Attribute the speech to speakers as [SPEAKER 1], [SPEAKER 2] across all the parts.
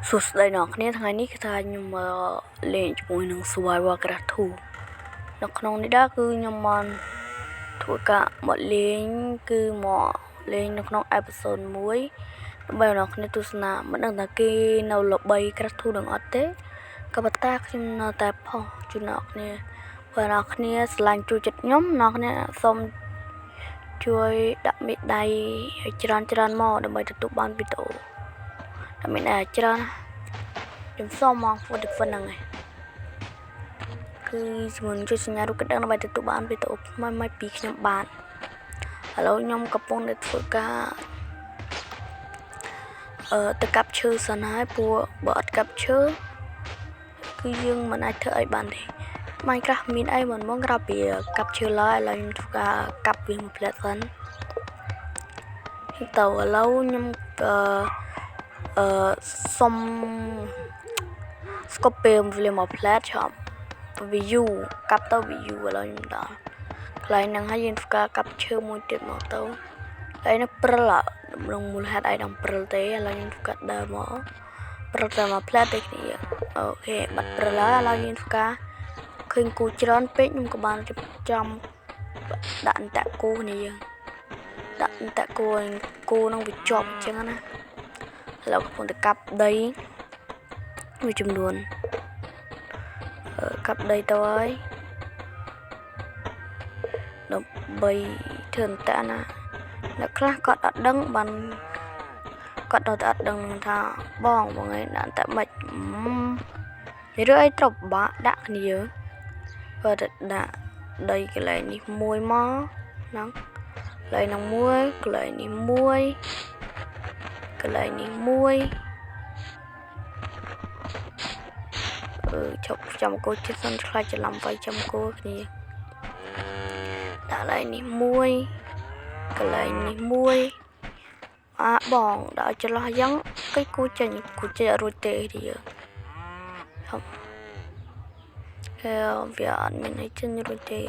[SPEAKER 1] สุดเลยเนาะเนี่ยทางนี้คือทางยมเล่นจมูกหนังสวายว่ากระทูนักน้องนี่ได้คือยมมันถูกกะหมดเล่นคือหมอเล่นนักน้องเอพิโซดมุ้ยใบนักเนี่ยตุสนามันตั้งแต่กี้เราหลบใบกระทูดังอัดเต้กับตาขึ้นนาแต่พอจุนักเนี่ยพอนักเนี่ยสลันจูจัดย้อมนักเนี่ยส้มช่วยดับมิดได้จรันหม้อดับใบตุบานปิโตดับมิดได้จรันJom sama for the fun nangគឺជំនឿជួយសញ្ញារូបកណ្ដឹងដើម្បីទទួលបានវីដេអូថ្មីៗពីខ្ញុំបាទឥឡូវខ្ញុំកំពុងតែធ្វើការទៅកាប់ឈើសិនហើយព្រោះបើអត់កាប់ឈើគឺយើងមិនអាចធ្វើអីបានទេ Minecraft មានអីមិនមកក្រៅពីកាប់ឈើឡើយឥឡូវខ្ញុំធ្វើការកាប់វាមួយផ្លែសិនទៅឥឡូវខ្ញុំសុំស្កប់ពេលវាមកផ្លែឆប់ view កាប់ទៅ view ឥឡូវខ្ញុំដល់កន្លែងហ្នឹងហើយយើងធ្វើការកាប់ឈើមួយទៀតមកទៅហើយនេះព្រិលដំណងមូលហេតុអីដល់ព្រិលទេឥឡូវខ្ញុំធ្វើការដើរមកព្រិលទៅមកផ្លែទេគ្នាអូខេបាត់ព្រិលហើយឥឡូវយើងធ្វើការឃើញគូច្រើនពេកខ្ញុំក៏បានរៀបចំដាក់អន្តគូនេះយើងដាក់អន្តគូនឹងវាជាប់អញ្ចឹងណាឥឡូវកំពុងតែកាប់ដីមួយចំនួនកាប់ដីទៅហើយដើម្បីធ្វើអន្តណាអ្នកខ្លះគាត់អត់ដឹងបានគាត់នៅតែអត់ដឹងថាបងឯងដាក់តែមិនឬអីត្រូវពិបាកដាក់គ្នាបើដាក់ដីកន្លែងនេះមួយមកហ្នឹងកន្លែងហ្នឹងមួយកន្លែងនេះមួយកន្លែងនេះមួយជប់ចាំគោចិត្តសិនខ្លាចច្រឡំវាយចាំគោគ្នាដាក់កន្លែងនេះមួយកន្លែងនេះមួយបងដាក់ច្រឡោះយ៉ាងគេគូចេញរួចទេទីវាអត់មានអីចេញរួចទេ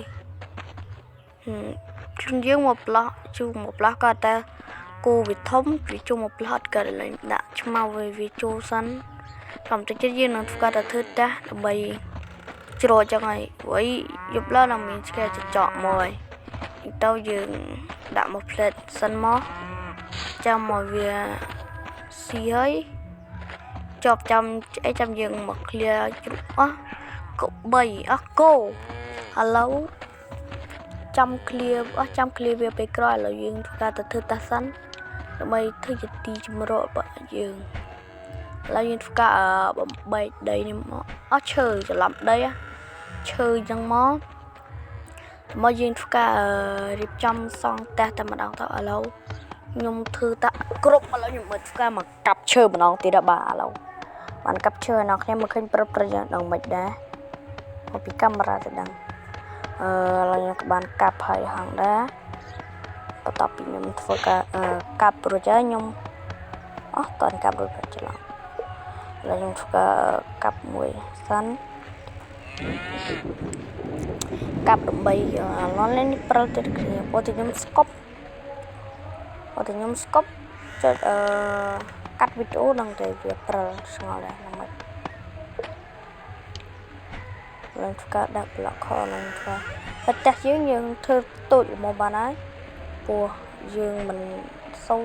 [SPEAKER 1] ជួនយើងមកផ្លោះក៏តែគូវាធំវាជុំមកផ្លោះអត់កើតឡើងដាក់ឆ្មៅវាចូលសិនតាមតិចទៀតយើងនឹងធ្វើការទៅធ្វើតាសដើម្បីច្រកចឹងហើយព្រោះយប់ឡើងនឹងមានឆ្កែចកមកហើយទៅយើងដាក់មកផ្លែតសិនមកចាំមកវាស៊ីហើយជាប់ចាំអីចាំយើងមក clear ជ្រុះក3គោឥឡូវចាំ clear វាពេលក្រោយឥឡូវយើងធ្វើការទៅធ្វើតាសសិនដើម្បីធ្វើជាទីជម្រករបស់យើងឥឡូវយើងធ្វើការបំបែកដីនេះមកឈើច្រឡំដីឈើអញ្ចឹងមកយើងធ្វើការរៀបចំសង់ផ្ទះតែម្ដងទៅឥឡូវខ្ញុំធ្វើតាគ្រប់ឥឡូវខ្ញុំមើលធ្វើការមកកាប់ឈើម្ដងទៀតបាទឥឡូវបានកាប់ឈើដល់គ្នាមកឃើញប្រយ៉ាងដល់មិនដែរមកពីកាមេរ៉ាទៅដឹងឥឡូវខ្ញុំក៏បានកាប់ហើយហងដែរបន្ទាប់ពីខ្ញុំធ្វើការកាប់រួចហើយខ្ញុំតន់កាប់រួចច្រឡំឥឡូវខ្ញុំធ្វើការកាប់មួយសិនកាប់ដើម្បីឥឡូវនេះព្រិលទៀតគ្នាព្រោះតែខ្ញុំស្កប់ចុចកាត់វីដេអូនឹងតែវាព្រិលស្ងល់ដែរហ្នឹងមកឡើងធ្វើការដាក់ប្លុកខឡើងធ្វើតែផ្ទះយើងធ្វើតូចល្មមបានហើយព្រោះយើងមិនសូវ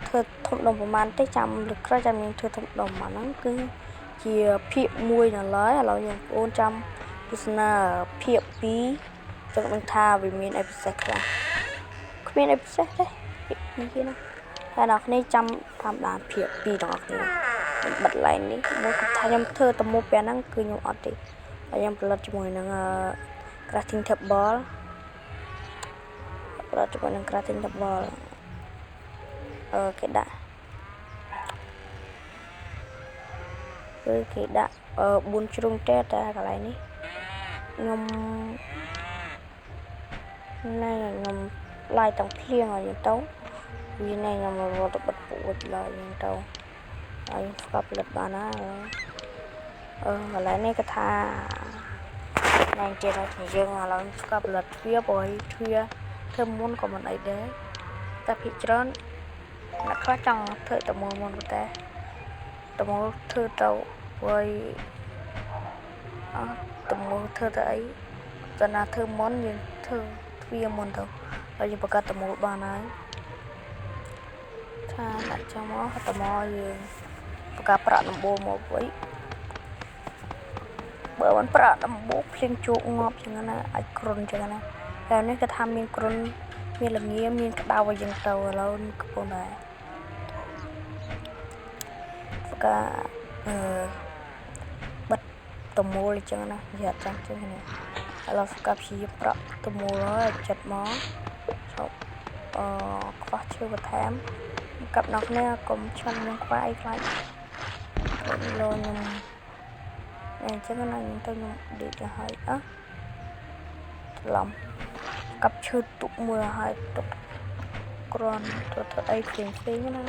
[SPEAKER 1] ធ្វើធំដុំប្រហែលទេចាំលើកក្រោយចាំយើងធ្វើធំដុំអាហ្នឹងគឺជាភាគ1នៅឡើយឥឡូវយើងបងប្អូនចាំទស្សនាភាគ2ចង់ដឹងថាវាមានអីពិសេសខ្លះគ្មានអីពិសេសទេភាគ2គេណាតែអ្នកនេះចាំតាមដានភាគ2ទាំងអស់គ្នាបិទ line នេះមួយគាត់ថាខ្ញុំធ្វើទៅមុខពេលហ្នឹងគឺខ្ញុំអត់ទេហើយខ្ញុំផលិតជាមួយនឹងcrafting table គេដាក់4ជ្រុងទេតែកន្លែងនេះខ្ញុំឡាយទាំងភ្លៀងឲ្យយើងទៅវាណែខ្ញុំរត់ទៅបិទពួចឡើយយើងទៅហើយស្កប់ផលិតបានណាកន្លែងនេះគេថាណែចេះដល់យើងឥឡូវស្កប់ផលិតទ្វារព្រោះទ្វារធ្វើមុនក៏មិនអីដែរតែភាគច្រើនអ្នកខ្លះចង់ធ្វើតែមុនប៉ុន្តែ តមធ្វើទៅហើយតមធ្វើទៅអីតណាធ្វើមុនយើងធ្វើទ្វាមុនទៅហើយយើងបង្កើតតមបានហើយថាដាក់ចាំមកតមយើងបង្កើតប្រាក់ដំបូលមកវិញបើមិនប្រាក់ដំបូលភ្លៀងជោគងាប់ចឹងណាអាចគ្រុនចឹងណាតែនេះគេថាមានគ្រុនមានល្ងាមានក្តៅយ៉ាងទៅឥឡូវកំពុងតែកាបិទតមូលអញ្ចឹងណានិយាយចាំចឹងនេះឥឡូវស្កាប់ជាប្រក់តមូលហើយចិត្តមកខ្វះឈើបន្ថែមកាប់នៅគ្នាកុំឆាន់នឹងខ្វះអីខ្លាចលោខ្ញុំអញ្ចឹងណាខ្ញុំទៅខ្ញុំដេកទៅហើយច្រឡំកាប់ឈើទុកមួយហើយទុកគ្រាន់ទៅធ្វើអីផ្សេងណា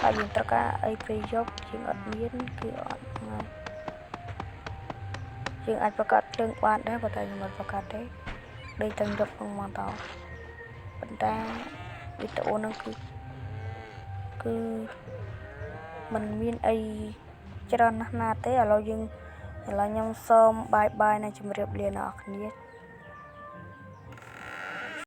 [SPEAKER 1] ហើយយើងត្រូវការអីពេលយប់យើងអត់មានគឺអត់ហ្នឹងយើងអាចបង្កើតភ្លើងបានដែរបើតែខ្ញុំមិនបង្កើតទេដេកទាំងយប់ក្នុងមកតប៉ុន្តែវីដេអូហ្នឹងគឺมันមានអីច្រើនណាស់ណាទេឥឡូវខ្ញុំសូមបាយបាយនិងជម្រាបលាអ្នកនរគ្នា